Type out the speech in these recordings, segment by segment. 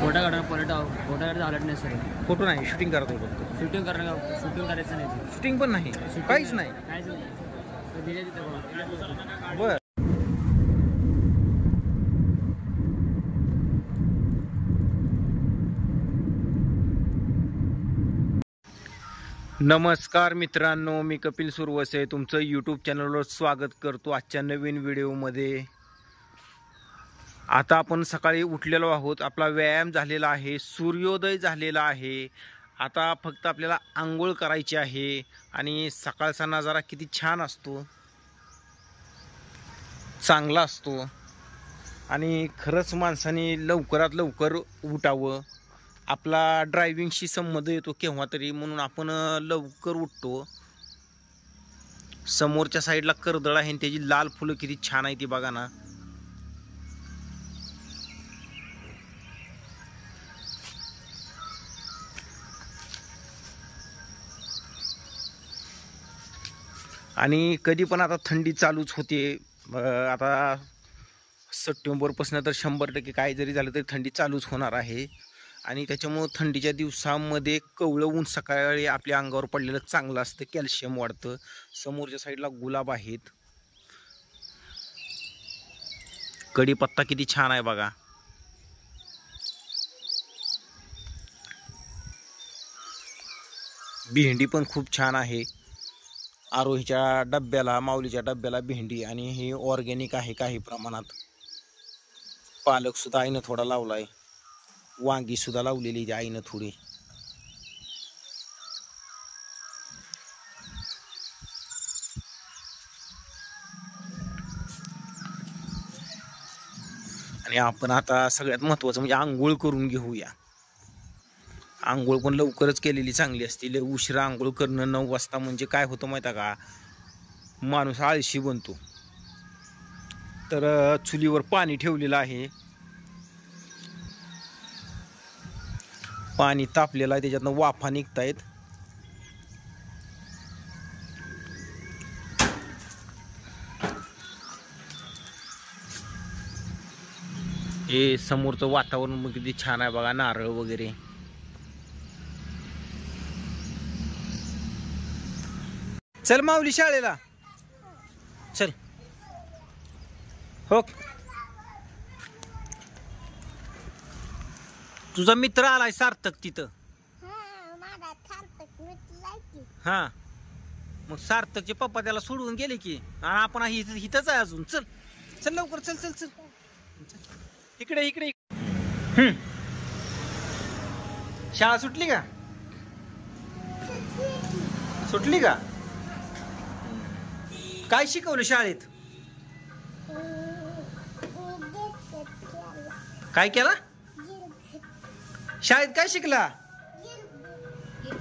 Photo काढणं photo काढायचं आवडत नाही सर. फोटो नाही, शूटिंग करत होतो फक्त. शूटिंग करायचं नाही. शूटिंग पण नाही, काहीच नाही. काहीच नाही. बर. नमस्कार मित्रांनो, मी कपिल सुरवसे तुमचं यूट्यूब चॅनलवर स्वागत करतो आजच्या नवीन व्हिडिओमध्ये. आता आपण सकाळी उठलेलो आहोत, आपला व्यायाम झालेला आहे, सूर्योदय झालेला आहे. आता फक्त आपल्याला आंघोळ करायची आहे आणि सकाळचा नजारा किती छान असतो, चांगला असतो. आणि खरंच माणसाने लवकरात लवकर उठावं. आपला ड्रायव्हिंगशी संबंध येतो केव्हा तरी, म्हणून आपण लवकर उठतो. समोरच्या साईडला कर्दळ आहे, त्याची लाल फुलं किती छान आहे ती बघा ना. आणि कधी पण आता थंडी चालूच होते. आता सप्टेंबरपासून तर 100% काय जरी झालं तरी थंडी चालूच होणार आहे. आणि त्याच्यामुळं थंडीच्या दिवसामध्ये कवळं ऊन सकाळी आपल्या अंगावर पडलेलं चांगलं असतं, कॅल्शियम वाढतं. समोरच्या साईडला गुलाब आहेत, कढीपत्ता किती छान आहे बघा. भेंडी पण खूप छान आहे. आरोहीच्या डब्याला, माऊलीच्या डब्याला भेंडी, आणि हे ऑर्गॅनिक आहे काही प्रमाणात. पालक सुद्धा आईनं थोडा लावलाय, वांगी सुद्धा लावलेली आईनं थोडी. आणि आपण आता सगळ्यात महत्वाचं म्हणजे आंघोळ करून घेऊया. आंघोळ पण लवकरच केलेली चांगली असते. लय उशिरा आंघोळ करणं 9 वाजता म्हणजे काय होतं माहिती आहे का, माणूस आळशी बनतो. तर चुलीवर पाणी ठेवलेलं आहे, पाणी तापलेलं आहे, त्याच्यातनं वाफा निघतायत. हे समोरचं वातावरण किती छान आहे बघा, नारळ वगैरे. चल माऊली शाळेला चल. हो, तुझा मित्र आलाय सार्थक तिथं. हा, मग सार्थकचे पप्पा त्याला सोडून गेले की, आणि आपण इथंच आहे अजून. चल चल लवकर, चल चल चल. इकडे इकडे. शाळा सुटली का? सुटली का? काय शिकवलं शाळेत? काय केला शाळेत? काय शिकला?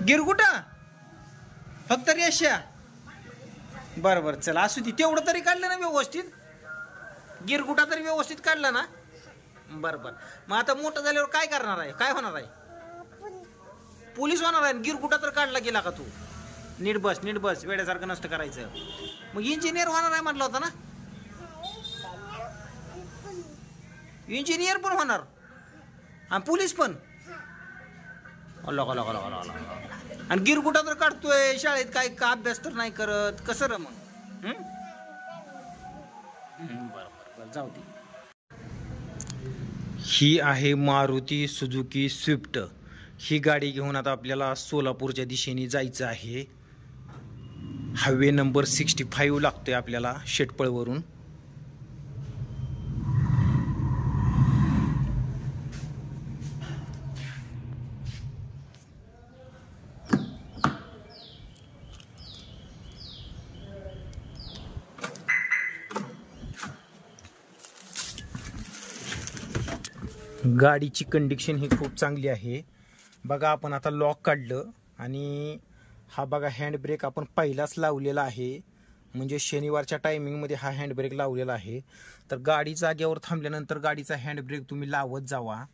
गिरगुटा फक्त रेषा? बर बर, चला असू दे. तेवढं तरी काढलं ना व्यवस्थित? गिरगुटा तरी व्यवस्थित काढला ना? बर बर. मग आता मोठं झाल्यावर काय करणार आहे? काय होणार आहे? पोलीस होणार आहे. गिरगुटा तर काढला गेला का तू? नीट बस, नीट बस, वेड्यासारखं नसतं करायचं. मग इंजिनियर होणार आहे म्हटलं होतं ना? इंजिनियर पण होणार आणि पोलीस पण? आणि गिरगुटा तर काढतोय शाळेत, काय का अभ्यास तर नाही करत, कसं र मग? बरोबर, जाऊ दे. ही आहे मारुती सुझुकी स्विफ्ट. ही गाडी घेऊन आता आपल्याला सोलापूरच्या दिशेने जायचं आहे. हायवे नंबर 65 लागतोय आपल्याला शेटपळवरून. गाडीची कंडिशन ही खूप चांगली आहे बघा. आपण आता लॉक काढलं आणि हा बघा हँड ब्रेक आपण पहिलाच लावलेला आहे, म्हणजे शनिवारच्या टायमिंगमध्ये हा हँड ब्रेक लावलेला आहे. तर गाडी जागेवर थांबल्यानंतर गाडीचा हँड ब्रेक तुम्ही लावत जावा.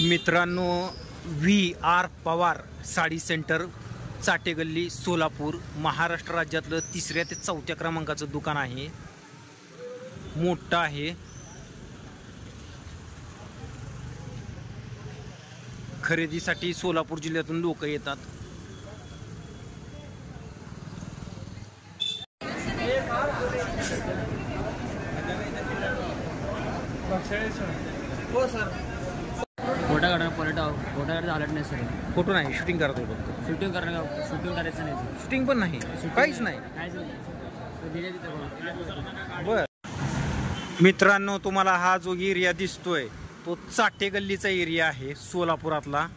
मित्रांनो, VR पवार साडी सेंटर, चाटेगल्ली, सोलापूर, महाराष्ट्र राज्यातलं 3ऱ्या ते 4थ्या क्रमांकाचं दुकान आहे. मोठं आहे. खरेदीसाठी सोलापूर जिल्ह्यातून लोक येतात. हो सर. फोटो काढणं फोटो काढायचं आलट नाही सर. फोटो नाही, शूटिंग करत होतो. शूटिंग करायचं नाही. शूटिंग पण नाही, काहीच नाही. काहीच नाही. दिले तिथे बोला. बर मित्रांनो, तुम्हाला हा जो एरिया दिसतोय तो चाटेगल्लीचा एरिया आहे सोलापुरातला.